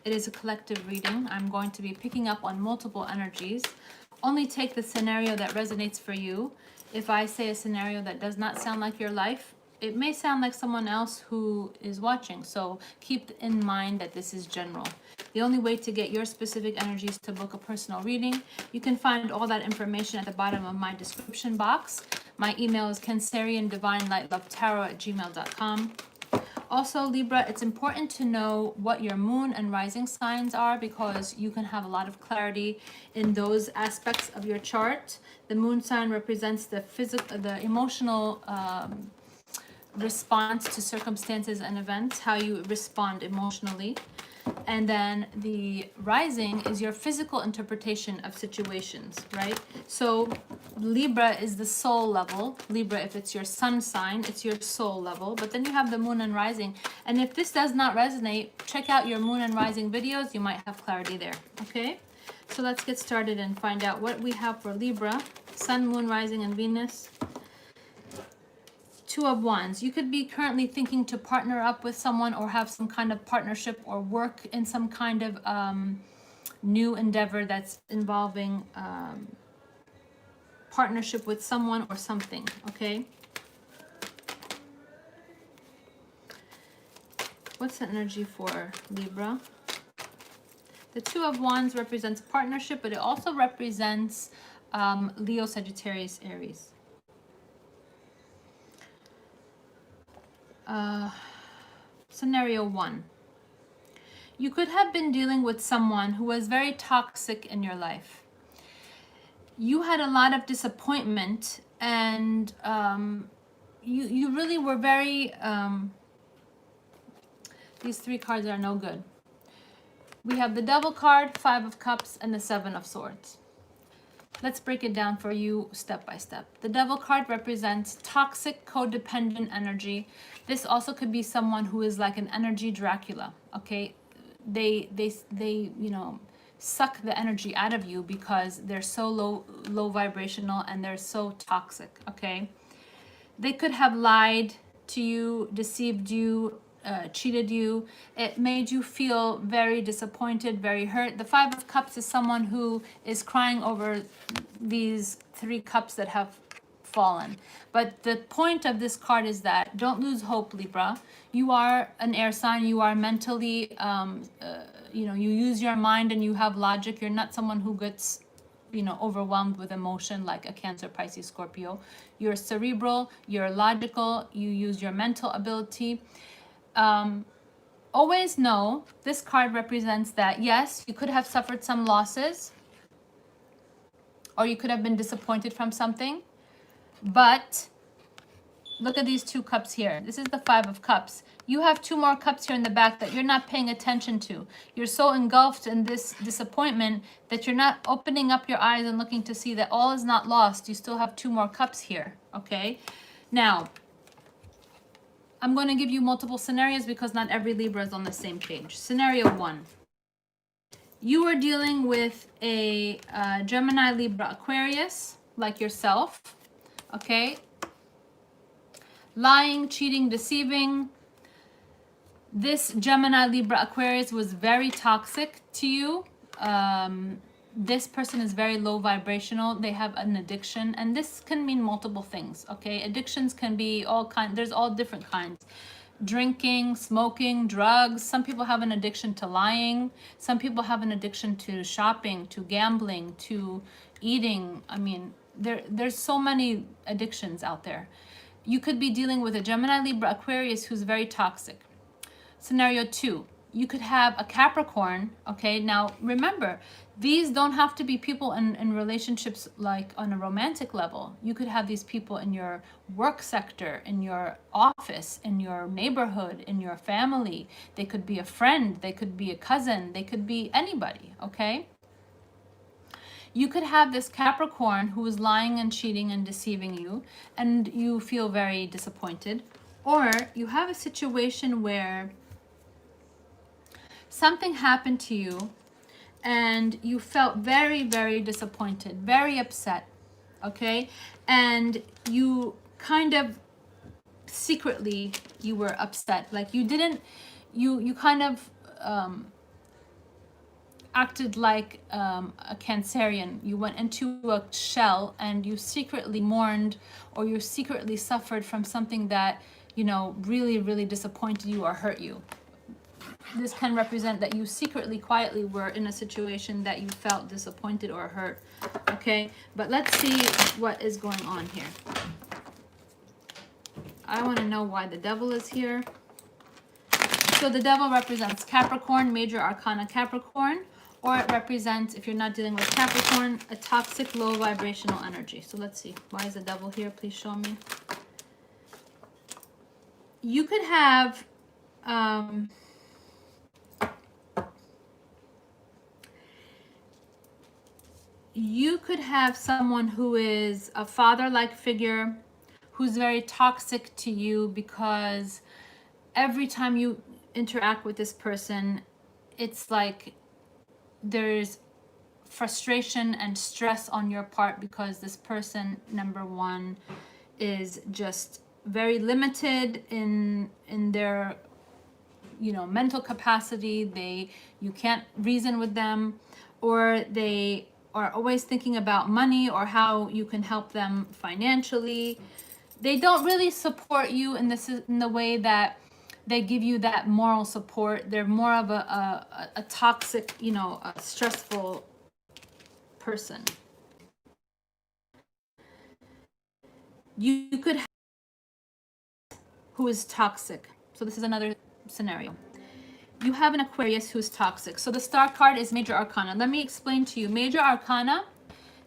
It is a collective reading. I'm going to be picking up on multiple energies. Only take the scenario that resonates for you. If I say a scenario that does not sound like your life, it may sound like someone else who is watching. So keep in mind that this is general. The only way to get your specific energies to book a personal reading, you can find all that information at the bottom of my description box. My email is canceriandivinelightlovetarot@gmail.com. Also, Libra, it's important to know what your moon and rising signs are because you can have a lot of clarity in those aspects of your chart. The moon sign represents the physical, the emotional response to circumstances and events, how you respond emotionally. And then the rising is your physical interpretation of situations, right? So Libra is the soul level. Libra, if it's your sun sign, it's your soul level. But then you have the moon and rising. And if this does not resonate, check out your moon and rising videos. You might have clarity there, okay? So let's get started and find out what we have for Libra. Sun, moon, rising, and Venus. Two of Wands. You could be currently thinking to partner up with someone or have some kind of partnership or work in some kind of new endeavor that's involving partnership with someone or something, okay? What's the energy for Libra? The Two of Wands represents partnership, but it also represents Leo, Sagittarius, Aries. Scenario 1. You could have been dealing with someone who was very toxic in your life. You had a lot of disappointment and you really were very... these three cards are no good. We have the Devil card, Five of Cups, and the Seven of Swords. Let's break it down for you step by step. The Devil card represents toxic, codependent energy. This also could be someone who is like an energy Dracula, okay? They you know, suck the energy out of you because they're so low vibrational and they're so toxic, okay? They could have lied to you, deceived you, cheated you. It made you feel very disappointed, very hurt. The Five of Cups is someone who is crying over these three cups that have fallen. But the point of this card is that don't lose hope, Libra. You are an air sign. You are mentally, you know, you use your mind and you have logic. You're not someone who gets, you know, overwhelmed with emotion like a Cancer, Pisces, Scorpio. You're cerebral, you're logical, you use your mental ability. Always know this card represents that, yes, you could have suffered some losses or you could have been disappointed from something, but look at these two cups here. This is the Five of Cups. You have two more cups here in the back that you're not paying attention to. You're so engulfed in this disappointment that you're not opening up your eyes and looking to see that all is not lost. You still have two more cups here, okay? Now, I'm going to give you multiple scenarios because not every Libra is on the same page. Scenario 1. You are dealing with a Gemini, Libra, Aquarius, like yourself, okay? Lying, cheating, deceiving. This Gemini, Libra, Aquarius was very toxic to you. This person is very low vibrational. They have an addiction, and this can mean multiple things, okay? Addictions can be all kinds. There's all different kinds. Drinking, smoking, drugs. Some people have an addiction to lying. Some people have an addiction to shopping, to gambling, to eating. I mean, there's so many addictions out there. You could be dealing with a Gemini, Libra, Aquarius who's very toxic. Scenario 2. You could have a Capricorn, okay? Now, remember, these don't have to be people in relationships like on a romantic level. You could have these people in your work sector, in your office, in your neighborhood, in your family. They could be a friend, they could be a cousin, they could be anybody, okay? You could have this Capricorn who is lying and cheating and deceiving you, and you feel very disappointed. Or you have a situation where something happened to you and you felt very, very disappointed, very upset, okay? And you kind of secretly, you were upset. Like you didn't, you kind of acted like a Cancerian. You went into a shell and you secretly mourned, or you secretly suffered from something that, you know, really, really disappointed you or hurt you. This can represent that you secretly, quietly were in a situation that you felt disappointed or hurt. Okay, but let's see what is going on here. I want to know why the devil is here. So the devil represents Capricorn, major arcana Capricorn, or it represents, if you're not dealing with Capricorn, a toxic, low vibrational energy. So let's see. Why is the devil here? Please show me. You could have someone who is a father-like figure who's very toxic to you, because every time you interact with this person, it's like there's frustration and stress on your part, because this person, number one, is just very limited in their, you know, mental capacity. You can't reason with them, or they are always thinking about money or how you can help them financially. They don't really support you in the way that they give you that moral support. They're more of a toxic, you know, a stressful person. You could have who is toxic. So this is another scenario. You have an Aquarius who's toxic. So the star card is major arcana. Let me explain to you. Major arcana,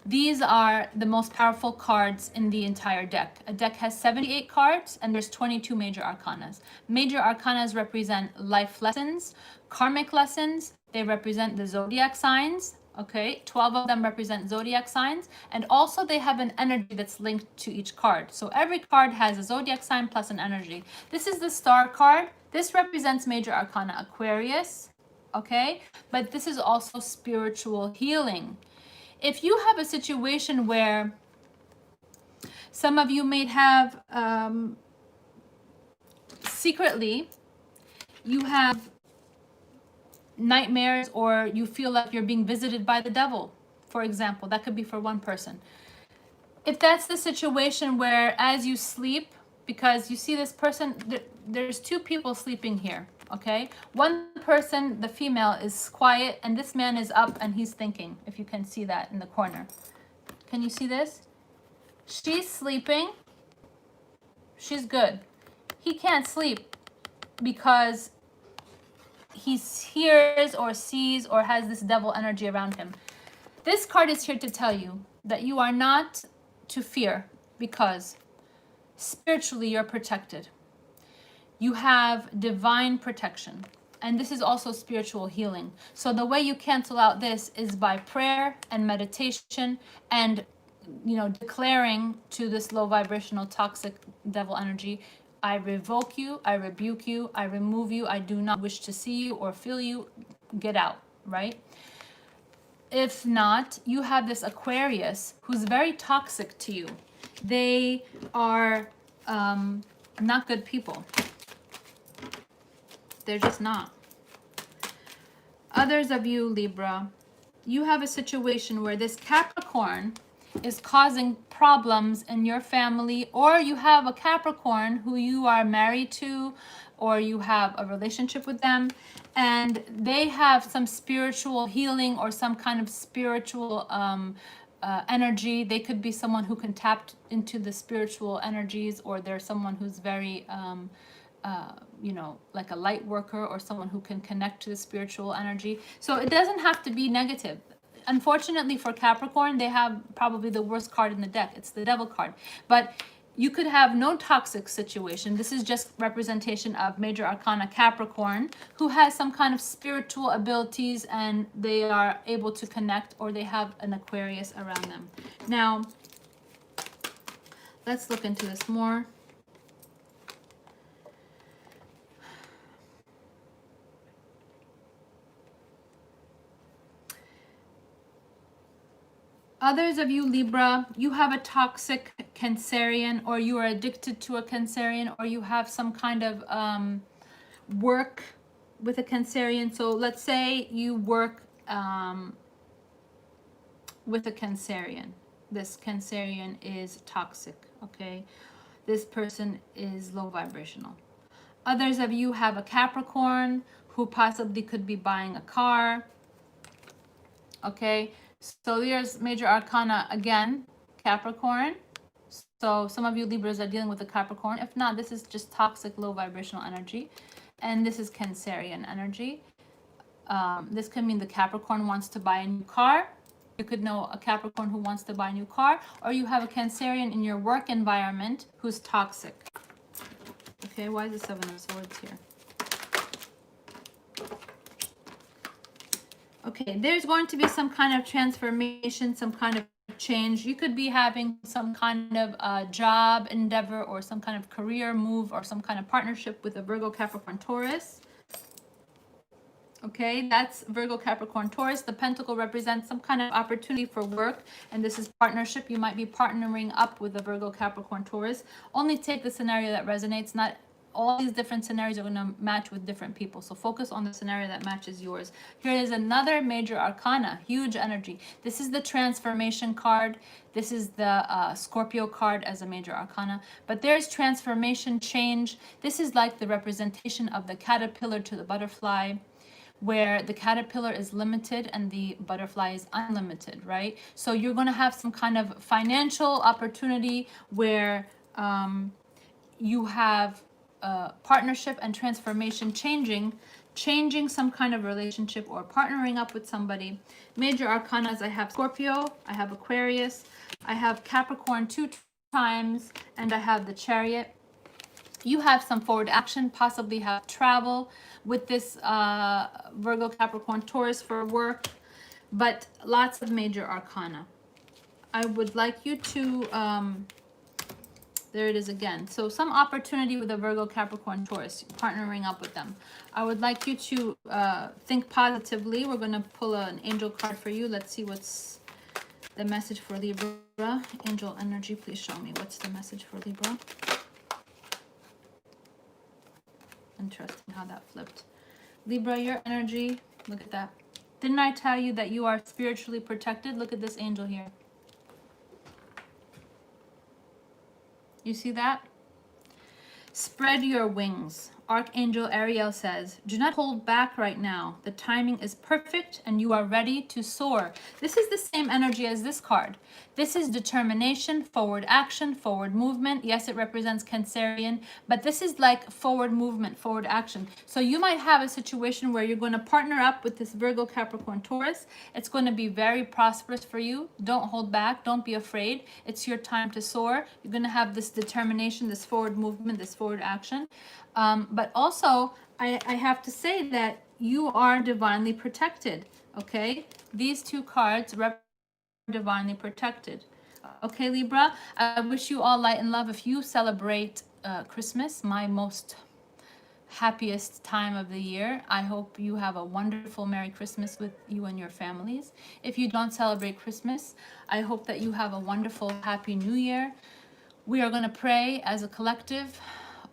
these are the most powerful cards in the entire deck. A deck has 78 cards and there's 22 major arcanas. Major arcanas represent life lessons, karmic lessons. They represent the zodiac signs. Okay, 12 of them represent zodiac signs, and also they have an energy that's linked to each card. So every card has a zodiac sign plus an energy. This is the star card. This represents major arcana Aquarius, okay? But this is also spiritual healing. If you have a situation where some of you may have secretly, you have nightmares, or you feel like you're being visited by the devil, for example, that could be for one person. If that's the situation where as you sleep, because you see this person, there's two people sleeping here, okay? One person, the female, is quiet, and this man is up and he's thinking, if you can see that in the corner. Can you see this? She's sleeping. She's good. He can't sleep because he hears or sees or has this devil energy around him. This card is here to tell you that you are not to fear, because spiritually you're protected. You have divine protection, and this is also spiritual healing. So the way you cancel out this is by prayer and meditation, and, you know, declaring to this low vibrational toxic devil energy, I revoke you, I rebuke you, I remove you, I do not wish to see you or feel you, get out, right? If not, you have this Aquarius who's very toxic to you. They are not good people. They're just not. Others of you, Libra, you have a situation where this Capricorn is causing problems in your family, or you have a Capricorn who you are married to, or you have a relationship with them, and they have some spiritual healing or some kind of spiritual energy. They could be someone who can tap into the spiritual energies, or they're someone who's very you know, like a light worker, or someone who can connect to the spiritual energy. So it doesn't have to be negative. Unfortunately for Capricorn, they have probably the worst card in the deck. It's the devil card. But you could have no toxic situation. This is just representation of major arcana Capricorn, who has some kind of spiritual abilities and they are able to connect, or they have an Aquarius around them. Now, let's look into this more. Others of you, Libra, you have a toxic Cancerian, or you are addicted to a Cancerian, or you have some kind of work with a Cancerian. So let's say you work with a Cancerian. This Cancerian is toxic, okay? This person is low vibrational. Others of you have a Capricorn who possibly could be buying a car, okay? So there's major arcana again, Capricorn. So some of you Libras are dealing with a Capricorn. If not, this is just toxic, low vibrational energy. And this is Cancerian energy. This could mean the Capricorn wants to buy a new car. You could know a Capricorn who wants to buy a new car, or you have a Cancerian in your work environment who's toxic. Okay, why is the Seven of Swords here? Okay, there's going to be some kind of transformation, some kind of change. You could be having some kind of job endeavor or some kind of career move or some kind of partnership with a Virgo, Capricorn, Taurus. Okay, that's Virgo, Capricorn, Taurus. The pentacle represents some kind of opportunity for work, and this is partnership. You might be partnering up with a Virgo, Capricorn, Taurus. Only take the scenario that resonates. Not all these different scenarios are going to match with different people. So focus on the scenario that matches yours. Here is another major arcana, huge energy. This is the transformation card. This is the Scorpio card as a major arcana. But there's transformation, change. This is like the representation of the caterpillar to the butterfly, where the caterpillar is limited and the butterfly is unlimited, right? So you're going to have some kind of financial opportunity where you have partnership and transformation, changing some kind of relationship or partnering up with somebody. Major arcanas, I have Scorpio, I have Aquarius, I have Capricorn 2 times, and I have the Chariot. You have some forward action, possibly have travel with this Virgo, Capricorn, Taurus for work, but lots of major arcana. I would like you to, there it is again. So some opportunity with a Virgo, Capricorn, Taurus, partnering up with them. I would like you to think positively. We're going to pull an angel card for you. Let's see what's the message for Libra. Angel energy, please show me. What's the message for Libra? Interesting how that flipped. Libra, your energy, look at that. Didn't I tell you that you are spiritually protected? Look at this angel here. You see that? Spread your wings. Archangel Ariel says, do not hold back right now. The timing is perfect and you are ready to soar. This is the same energy as this card. This is determination, forward action, forward movement. Yes, it represents Cancerian, but this is like forward movement, forward action. So you might have a situation where you're going to partner up with this Virgo, Capricorn, Taurus. It's going to be very prosperous for you. Don't hold back. Don't be afraid. It's your time to soar. You're going to have this determination, this forward movement, this forward action. But also, I have to say that you are divinely protected, okay? These two cards represent divinely protected. Okay, Libra, I wish you all light and love. If you celebrate Christmas, my most happiest time of the year, I hope you have a wonderful Merry Christmas with you and your families. If you don't celebrate Christmas, I hope that you have a wonderful Happy New Year. We are going to pray as a collective.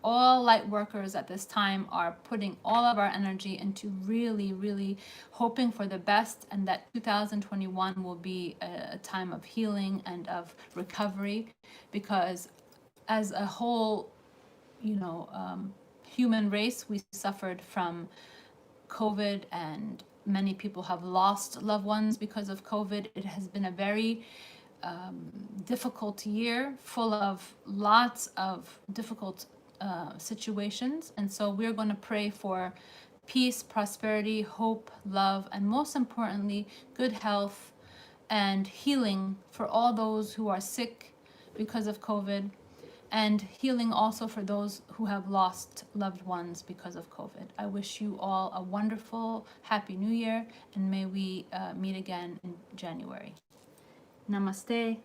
All light workers at this time are putting all of our energy into really hoping for the best, and that 2021 will be a time of healing and of recovery, because as a whole, you know, human race, we suffered from COVID, and many people have lost loved ones because of COVID. It has been a very difficult year, full of lots of difficult situations, and so we're going to pray for peace, prosperity, hope, love, and most importantly, good health and healing for all those who are sick because of COVID, and healing also for those who have lost loved ones because of COVID. I wish you all a wonderful Happy New Year, and may we meet again in January. Namaste.